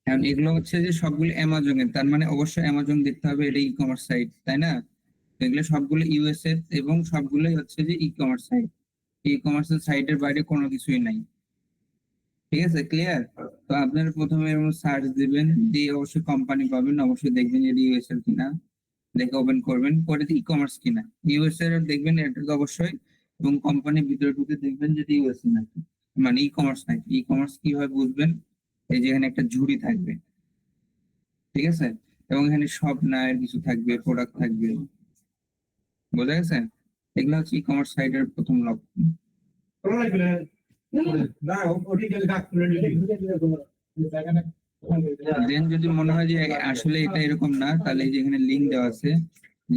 এখন এগুলো হচ্ছে যে সবগুলো অ্যামাজনের, তার মানে অবশ্যই অ্যামাজন দেখতে হবে, এটা ই কমার্স সাইট, তাই না? এগুলো সবগুলো ইউএস এর এবং সবগুলোই হচ্ছে যে ই কমার্স সাইট। ই কমার্সের সাইটের বাইরে কোনো কিছুই নাই। ঠিক আছে, ক্লিয়ার? তো আপনারা প্রথমে এরকম সার্চ দিবেন, দিয়ে অবশ্যই কোম্পানি পাবেন, অবশ্যই দেখবেন যে ইউএস এর কিনা, দেখে ওপেন করবেন, পরে ই কমার্স কিনা। ইউএস এর দেখবেন এটা তো অবশ্যই, এবং কোম্পানির ভিতরে ঢুকে দেখবেন যে ইউএস নাকি, মানে ই কমার্স নাকি। ই কমার্স কিভাবে বুঝবেন? এই যে এখানে একটা ঝুড়ি থাকবে, ঠিক আছে, এবং এখানে সব নায়ের কিছু থাকবে, প্রোডাক্ট থাকবে, বোঝা গেছে? এগুলো হচ্ছে ই কমার্স সাইটের প্রথম লক্ষণ। দেন যদি মনে হয় যে আসলে এটা এরকম না, তাহলে এই যে এখানে লিঙ্ক দেওয়া আছে,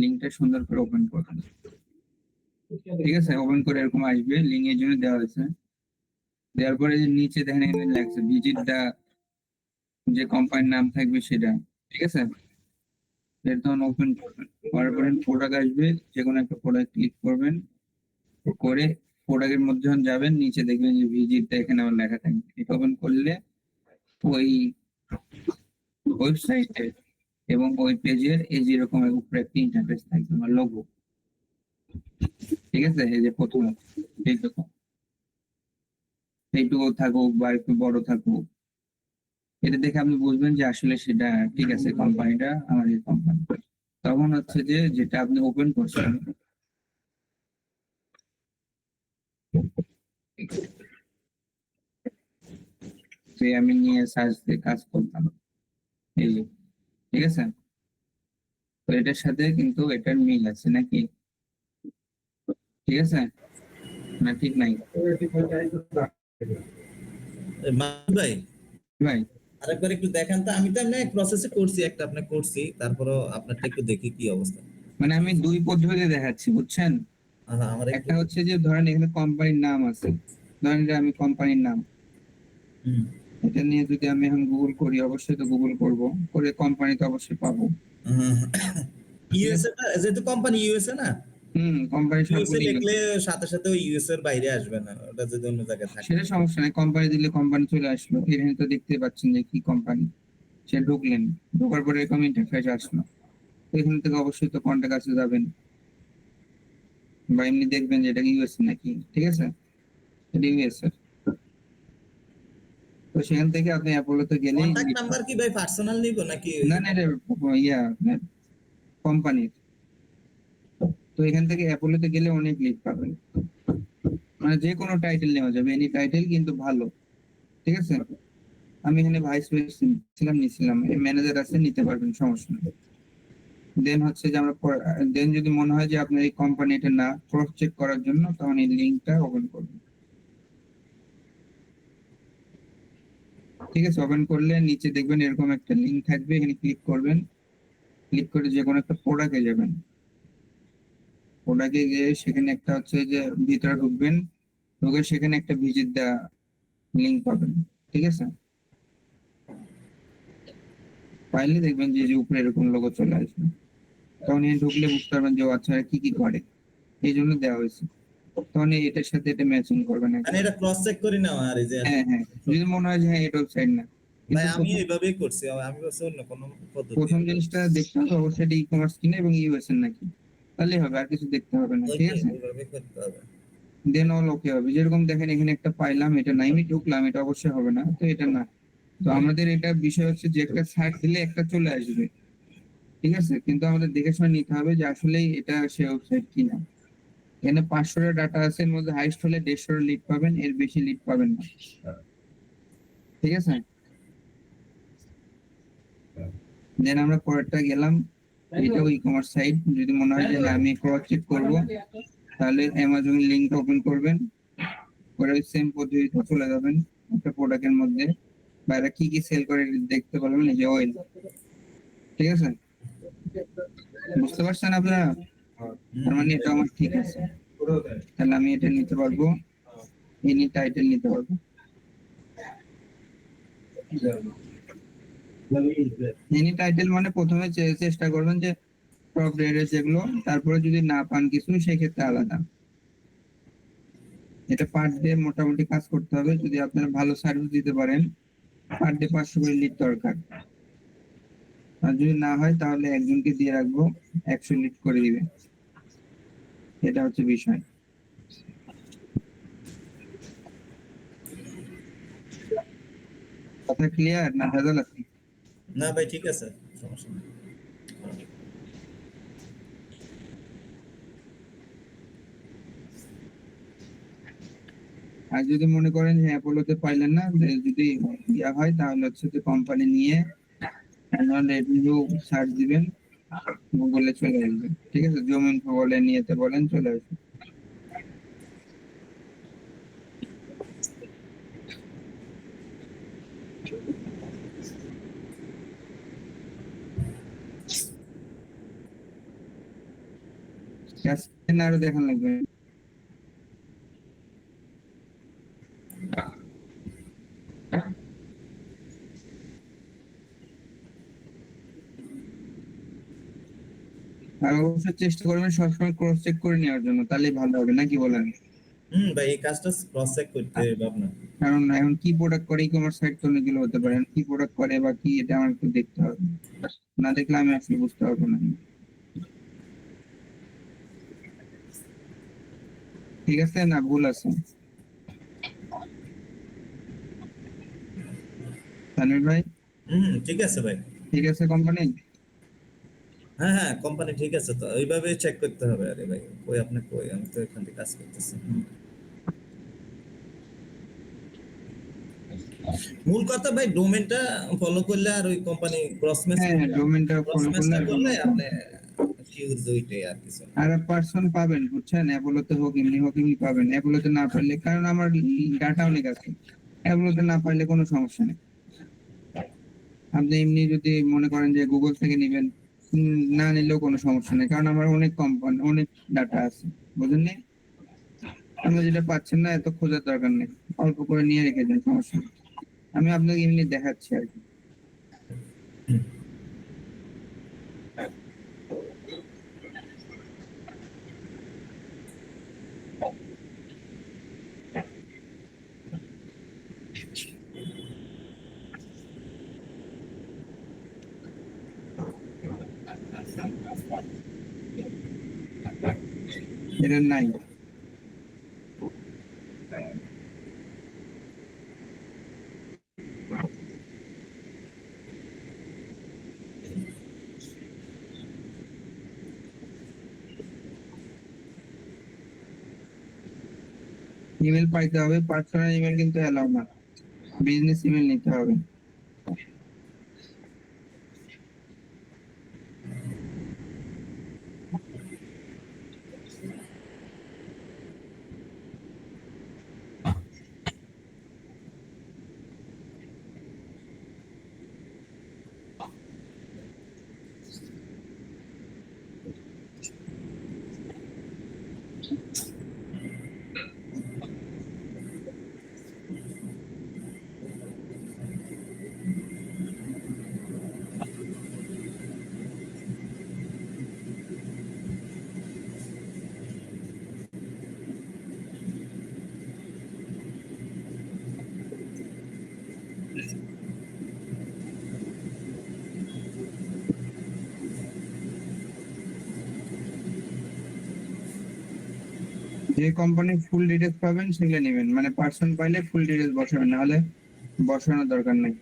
লিঙ্কটা সুন্দর করে ওপেন করবেন। ঠিক আছে, ওপেন করে এরকম আসবে, লিঙ্ক এর জন্য দেওয়া হয়েছে। দেওয়ার পরে যে নিচে দেখেন এখানে লেখছে ভিজিট দা, যে কোম্পানির নাম থাকবে সেটা। ঠিক আছে, এটা তখন ওপেন করবেন, করার পরে প্রোডাক্ট আসবে, যে কোনো একটা প্রোডাক্ট ক্লিক করবেন, করে প্রোডাক্টের মধ্যে যখন যাবেন নিচে দেখবেন যে ভিজিটটা এখানে আমার লেখা থাকবে। এটা ওপেন করলে ওই ওয়েবসাইটে এবং ওই পেজের এই যে এরকম উপরে একটা ইন্টারফেস থাকবে, আমার লোগো। ঠিক আছে, এই যে প্রথম এইটুকু, এইটুকু থাকুক বা একটু বড় থাকুক, এটা দেখে আপনি বুঝবেন যে আসলে সেটা ঠিক আছে, কোম্পানিটা আমাদের কোম্পানি। তখন হচ্ছে যে যেটা আপনি ওপেন করছেন, যে আমি নিয়ে সার্চ দিয়ে কাজ করতাম, এই যে, ঠিক আছে, তো এটার সাথে কিন্তু এটার মিল আছে নাকি? ঠিক আছে না, ঠিক নাই? মাহমুদ ভাই, ভাই আরেকবার একটু দেখান তো। আমি তো এমনি প্রসেসে করছি, একটা আপনি করছি, তারপরও আপনারটা একটু দেখি কি অবস্থা। মানে আমি দুই পদ্ধতিতে দেখাচ্ছি, বুঝছেন? আমার একটু একটা হচ্ছে যে ধরেন এখানে কোম্পানির নাম আছে, ধরেন যে আমি কোম্পানির নাম, এটা নিয়ে যদি আমি এখন গুগল করি, অবশ্যই তো গুগল করব, করে কোম্পানি তো অবশ্যই পাবো। ঠিক আছে, ইউএসএ না, যেহেতু কোম্পানি ইউএসএ না, কোম্পানি ইউএসএ সবগুলি লিখলে সাথে সাথে ওই ইউএসএ এর বাইরে আসবে না, ওটা যদি অন্য জায়গায় থাকে। সেটা সমস্যা নেই, কোম্পানি দিলে কোম্পানি চলে আসলো, এখানে তো দেখতে পাচ্ছেন যে কি কোম্পানি। সে ঢুকলেন, ঢোকার পরে এরকম ইন্টারফেস আসলো, তো এখান থেকে অবশ্যই তো কন্টাক্ট কাছে যাবেন, বা এমনি দেখবেন যে এটা ইউএস নাকি। ঠিক আছে, এটা ইউএস এর, তো সেখান থেকে আপনি অ্যাপোলোতে গেলেই কন্টাক্ট নাম্বার কি ভাই পার্সোনাল নিব নাকি? না না, এটা ইয়া কোম্পানির। তো এখান থেকে অ্যাপোলোতে গেলে অনেক লিড পাবেন, মানে যে কোনো টাইটেল নেওয়া যাবে, এনি টাইটেল কিন্তু ভালো। ঠিক আছে, আমি এখানে ভাইস প্রেসিডেন্ট নিছিলাম, ম্যানেজার আছে, নিতে পারবেন, সমস্যা নেই। দেন হচ্ছে যে আমরা দেন যদি মনে হয় যে আপনার এই কোম্পানি এটা না, ক্রস চেক করার জন্য, তখন এই লিঙ্কটা ওপেন করবেন। ঠিক আছে, ওপেন করলে নিচে দেখবেন এরকম একটা লিঙ্ক থাকবে, এখানে ক্লিক করবেন, ক্লিক করে যে কোনো একটা প্রোডাক্টে যাবেন, প্রোডাক্টে গিয়ে সেখানে একটা হচ্ছে যে ভিতরে ঢুকবেন, ঢুকে সেখানে একটা ভিজিট দা লিঙ্ক পাবেন। ঠিক আছে, পাইলে দেখবেন যে উপরে এরকম লোগো চলে আসবে, তখন এই ঢুকলে বুঝতে পারবেন যে আচ্ছা কি কি করে, এই জন্য দেওয়া হয়েছে। তখন এটার সাথে এটা ম্যাচিং করবেন মানে একবার। এটা ক্রস চেক করে নেওয়া আর এই যে হ্যাঁ হ্যাঁ, যদি মনে হয় যে হ্যাঁ এটা ওয়েবসাইট না, ভাই কিন্তু আমি এইভাবেই করছি, আমি বলছি অন্য কোনো পদ্ধতি। প্রথম জিনিসটা দেখতে হবে অবশ্যই এটা ই কমার্স কিনা এবং ইউএস এর নাকি, তাহলে হবে, আর কিছু দেখতে হবে না। ঠিক আছে, এইভাবেই করতে হবে। দেন অল ওকে হবে। যেরকম দেখেন এখানে একটা পাইলাম, এটা নাই, আমি ঢুকলাম, এটা অবশ্যই হবে না, তো এটা না। তো আমাদের এটা বিষয় হচ্ছে যে একটা সার্চ দিলে একটা চলে আসবে, ঠিক আছে, কিন্তু আমাদের দেখে শুনে নিতে হবে যে আসলেই এটা সে ওয়েবসাইট কিনা। এখানে 500টা ডাটা আছে, এর মধ্যে হাইস্ট হলে 150 লিড পাবেন, এর বেশি লিড পাবেন না। ঠিক আছে, দেন আমরা পরেরটা গেলাম, এটা ই কমার্স সাইট। যদি মনে হয় যে হ্যাঁ আমি ক্রস চেক করবো, তাহলে অ্যামাজন লিঙ্কটা ওপেন করবেন, করে ওই সেম পদ্ধতিতে চলে যাবেন একটা প্রোডাক্টের মধ্যে, বাইরে কি কি সেল করে দেখতে পারবেন, এই যে অয়েল। ঠিক আছে, বুঝতে পারছেন আপনারা? তার মানে এটা আমার ঠিক আছে, তাহলে আমি এটা নিতে পারবো, এনি টাইটেল নিতে পারবো। এনি টাইটেল মানে প্রথমে চেষ্টা করবেন যে টপ রেটের যেগুলো, তারপরে যদি না পান কিছু সেক্ষেত্রে আলাদা। এটা পার ডে মোটামুটি কাজ করতে হবে, যদি আপনারা ভালো সার্ভিস দিতে পারেন পার ডে 500 করে লিড দরকার। আর যদি না হয় তাহলে একজনকে দিয়ে রাখবো, 100 লিড করে দিবে। এটা হচ্ছে বিষয়। কথা ক্লিয়ার না ভেজাল আছে? না ভাই ঠিক আছে, সমস্যা নেই। আর যদি মনে করেন যে অ্যাপোলোতে পাইলেন না, যদি ইয়া হয় তাহলে হচ্ছে যে কোম্পানি নিয়ে অ্যানুয়াল রেভিনিউ সার্চ দিবেন, গুগলে চলে আসবে। ঠিক আছে, জমিন বলেন, নিয়েতে বলেন, চলে আসবে। আরো দেখান লাগবে। আর অবশ্যই চেষ্টা করবেন সবসময় ক্রস চেক করে নেওয়ার জন্য, তাহলেই ভালো হবে, নাকি বলেন? ভাই এই কাজটা ক্রস চেক করতে হবে আপনার। কারণ এখন কি প্রোডাক্ট করে ই কমার্স সাইট তো অনেকগুলো হতে পারে, এখন কি প্রোডাক্ট করে বা কি, এটা আমার একটু দেখতে হবে। না দেখলে আমি আসলে বুঝতে পারবো না। ঠিক আছে না ভুল আছে? তানভীর ভাই, ঠিক আছে ভাই। ঠিক আছে কোম্পানি? হ্যাঁ হ্যাঁ, কোম্পানি ঠিক আছে, তো ওইভাবে চেক করতে হবে। আরে ভাই কই আপনি কই, আমি তো এখান থেকে কাজ করতেছি। মূল কথা ভাই, ডোমেনটা ফলো করলে আর ওই কোম্পানি ক্রস ম্যাচ হ্যাঁ, করলে, ডোমেনটা ক্রস ফলো করলে ম্যাচটা আর কোনো করলে আপনি শিওর যে ওইটাই, আর কিছু না। আর পার্সন পাবেন, বুঝছেন? অ্যাপোলোতে হোক এমনি হোক এমনি পাবেন। অ্যাপোলোতে না পারলে, কারণ আমার ডাটা অনেক আছে, অ্যাপোলোতে না পারলে কোনো সমস্যা নেই। আপনি এমনি যদি মনে করেন যে গুগল থেকে নেবেন, না নিলেও কোনো সমস্যা নেই, কারণ আমার অনেক কোম্পানি, অনেক ডাটা আছে, বুঝলেন? আপনি যেটা পাচ্ছেন না এত খোঁজার দরকার নেই, অল্প করে নিয়ে রেখে দেন, সমস্যা নেই। আমি আপনাকে এমনি দেখাচ্ছি আর কি। এটা নাই। ইমেল পাইতে হবে, পার্সোনাল ইমেল কিন্তু অ্যালাউ না, বিজনেস ইমেল নিতে হবে। যে কোম্পানির ফুল ডিটেলস পাবেন সেগুলো নেবেন, মানে পার্সন পাইলে ফুল ডিটেলস বসাবেন, নাহলে বসানোর দরকার নেই।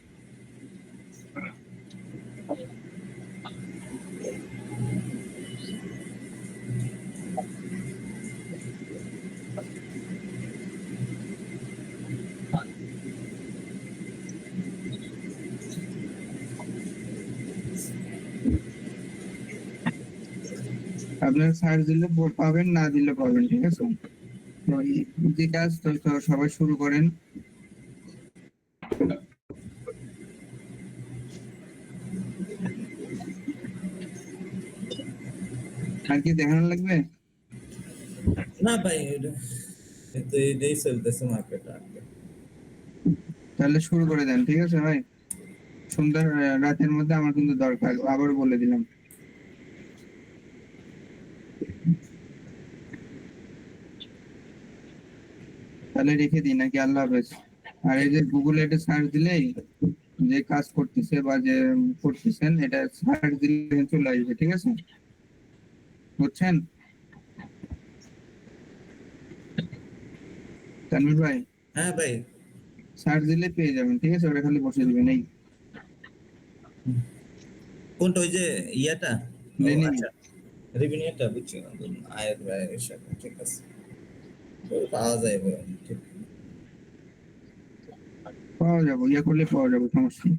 আপনার সার্চ দিলে পাবেন, না দিলে পাবেন, ঠিক আছে? তো যে কাজ তো সবাই শুরু করেন। আর কি দেখানো লাগবে? না ভাই, কিন্তু এটাই চলতেছে মার্কেট আর কি। তাহলে শুরু করে দেন, ঠিক আছে ভাই? সন্ধ্যা রাতের মধ্যে আমার কিন্তু দরকার, আবার বলে দিলাম। তাহলে রেখে দিই নাকি? আল্লাহ হাফেজ। আর এই যে গুগলে এটা সার্চ দিলেই যে কাজ করতেছে বা যে করতেছেন এটা সার্চ দিলে চলে আসবে, ঠিক আছে? বুঝছেন তানভীর ভাই? হ্যাঁ ভাই। সার্চ দিলে পেয়ে যাবেন, ঠিক আছে? ওটা খালি বসে দিবেন এই কোনটা, ওই যে ইয়াটা? ও রেনিমি। আচ্ছা, রেভিনিউটা বুঝছি। আয়ের ব্যয়ের সাথে ঠিক আছে, পাওয়া যায় ভাই, ঠিক। পাওয়া যাবে, ইয়ে করলে পাওয়া যাবে, সমস্যা নেই।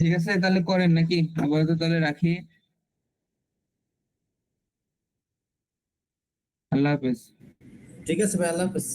ঠিক আছে, তাহলে করেন নাকি? আপাতত তাহলে রাখি। আল্লাহ হাফেজ। ঠিক আছে ভাই, আল্লাহ হাফেজ।